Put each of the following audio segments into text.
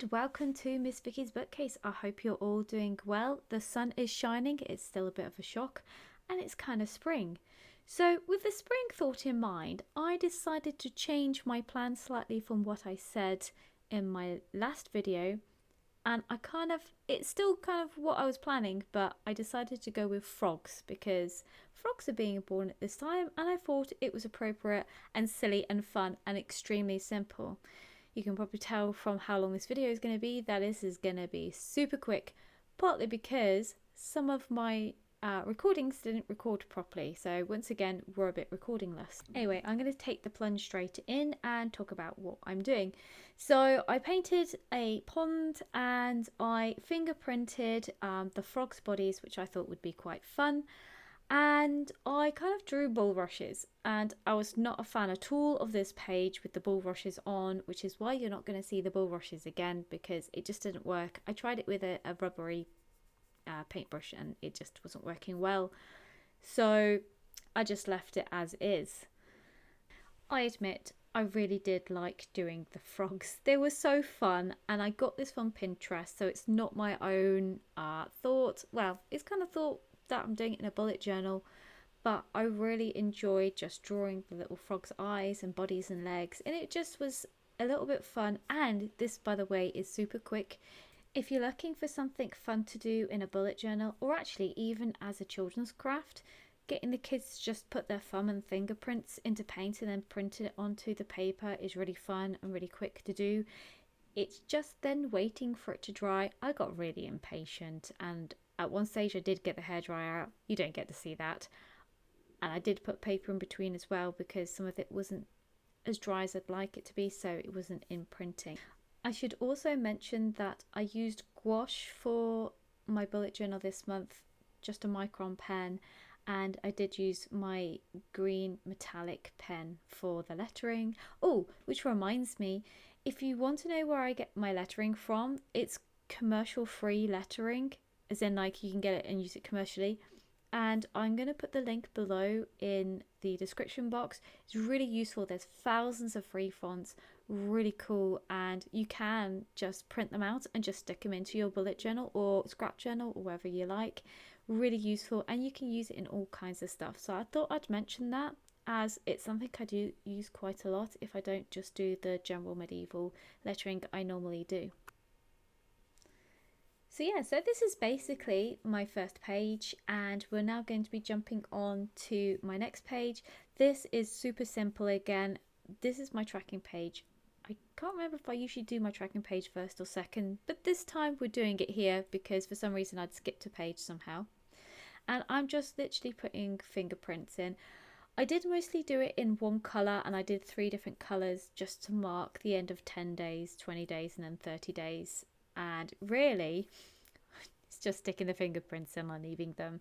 and welcome to Miss Vicky's bookcase. I hope you're all doing well. The sun is shining, it's still a bit of a shock, and it's kind of spring. So, with the spring thought in mind, I decided to change my plan slightly from what I said in my last video. And it's still kind of what I was planning, but I decided to go with frogs because frogs are being born at this time, and I thought it was appropriate and silly and fun and extremely simple. You can probably tell from how long this video is going to be that this is going to be super quick, partly because some of my recordings didn't record properly, so once again we're a bit recordingless. Anyway, I'm going to take the plunge straight in and talk about what I'm doing. So I painted a pond and I fingerprinted the frogs' bodies, which I thought would be quite fun. And I kind of drew bulrushes, and I was not a fan at all of this page with the bulrushes on, which is why you're not going to see the bulrushes again, because it just didn't work. I tried it with a rubbery paintbrush and it just wasn't working well, so I just left it as is. I admit I really did like doing the frogs. They were so fun, and I got this from Pinterest, so it's not my own thought. Well, it's kind of thought that I'm doing it in a bullet journal, but I really enjoyed just drawing the little frog's eyes and bodies and legs, and it just was a little bit fun. And this, by the way, is super quick. If you're looking for something fun to do in a bullet journal, or actually even as a children's craft, getting the kids to just put their thumb and fingerprints into paint and then print it onto the paper is really fun and really quick to do. It's just then waiting for it to dry. I got really impatient, and at one stage I did get the hairdryer out. You don't get to see that. And I did put paper in between as well, because some of it wasn't as dry as I'd like it to be, so it wasn't imprinting. I should also mention that I used gouache for my bullet journal this month, just a micron pen, and I did use my green metallic pen for the lettering. Oh, which reminds me, if you want to know where I get my lettering from, it's commercial free lettering, as in like you can get it and use it commercially. And I'm going to put the link below in the description box. It's really useful. There's thousands of free fonts, really cool, and you can just print them out and just stick them into your bullet journal or scrap journal or wherever you like. Really useful, and you can use it in all kinds of stuff. So I thought I'd mention that, as it's something I do use quite a lot if I don't just do the general medieval lettering I normally do. So yeah, so this is basically my first page, and we're now going to be jumping on to my next page. This is super simple again. This is my tracking page. I can't remember if I usually do my tracking page first or second, but this time we're doing it here because for some reason I'd skipped a page somehow. And I'm just literally putting fingerprints in. I did mostly do it in one colour, and I did 3 different colours just to mark the end of 10 days, 20 days and then 30 days. And really, it's just sticking the fingerprints in and leaving them.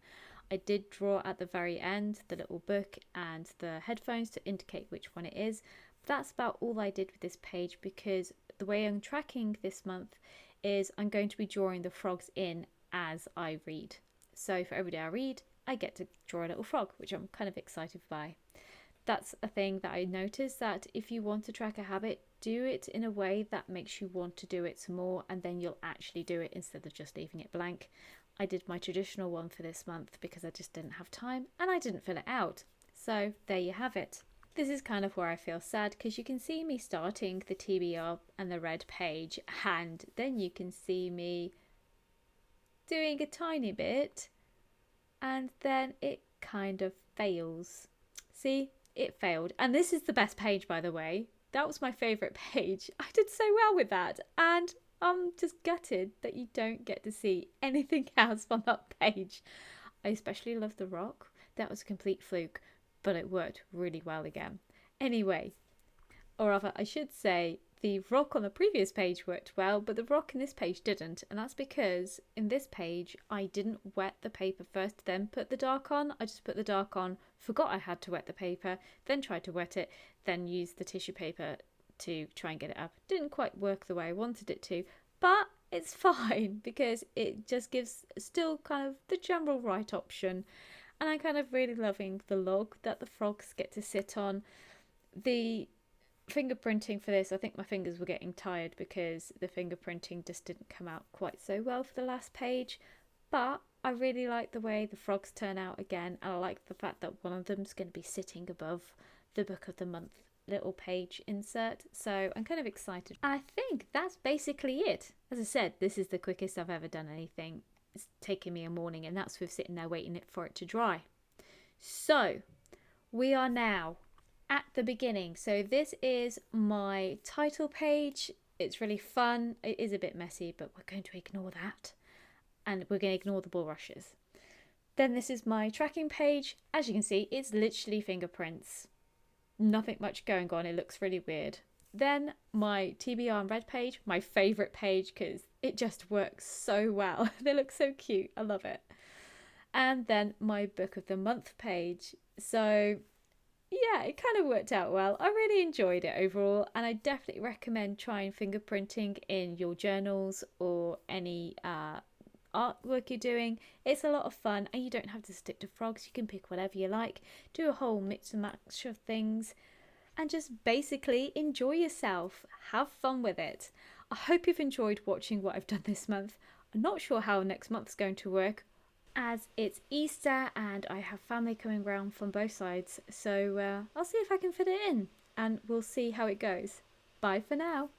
I did draw at the very end the little book and the headphones to indicate which one it is. But that's about all I did with this page, because the way I'm tracking this month is I'm going to be drawing the frogs in as I read. So for every day I read, I get to draw a little frog, which I'm kind of excited by. That's a thing that I noticed, that if you want to track a habit, do it in a way that makes you want to do it some more, and then you'll actually do it instead of just leaving it blank. I did my traditional one for this month because I just didn't have time and I didn't fill it out. So there you have it. This is kind of where I feel sad, because you can see me starting the TBR and the red page, and then you can see me doing a tiny bit, and then it kind of fails. See? It failed. And this is the best page, by the way. That was my favourite page. I did so well with that, and I'm just gutted that you don't get to see anything else on that page. I especially love the rock. That was a complete fluke, but it worked really well again. Anyway, or rather I should say, the rock on the previous page worked well, but the rock in this page didn't, and that's because in this page I didn't wet the paper first, then put the dark on. I just put the dark on, forgot I had to wet the paper, then tried to wet it, then used the tissue paper to try and get it up. Didn't quite work the way I wanted it to, but it's fine because it just gives still kind of the general right option. And I'm kind of really loving the log that the frogs get to sit on. The fingerprinting for this, I think my fingers were getting tired because the fingerprinting just didn't come out quite so well for the last page. But I really like the way the frogs turn out again, and I like the fact that one of them's going to be sitting above the book of the month little page insert. So I'm kind of excited. I think that's basically it. As I said, this is the quickest I've ever done anything. It's taken me a morning, and that's with sitting there waiting for it to dry. So we are now at the beginning. So this is my title page. It's really fun. It is a bit messy, but we're going to ignore that. And we're going to ignore the bulrushes. Then this is my tracking page. As you can see, it's literally fingerprints. Nothing much going on. It looks really weird. Then my TBR and red page, my favourite page because it just works so well. They look so cute. I love it. And then my book of the month page. So yeah, it kind of worked out well. I really enjoyed it overall, and I definitely recommend trying fingerprinting in your journals or any artwork you're doing. It's a lot of fun, and you don't have to stick to frogs. You can pick whatever you like, do a whole mix and match of things, and just basically enjoy yourself. Have fun with it. I hope you've enjoyed watching what I've done this month. I'm not sure how next month's going to work, as it's Easter and I have family coming round from both sides, so I'll see if I can fit it in, and we'll see how it goes. Bye for now.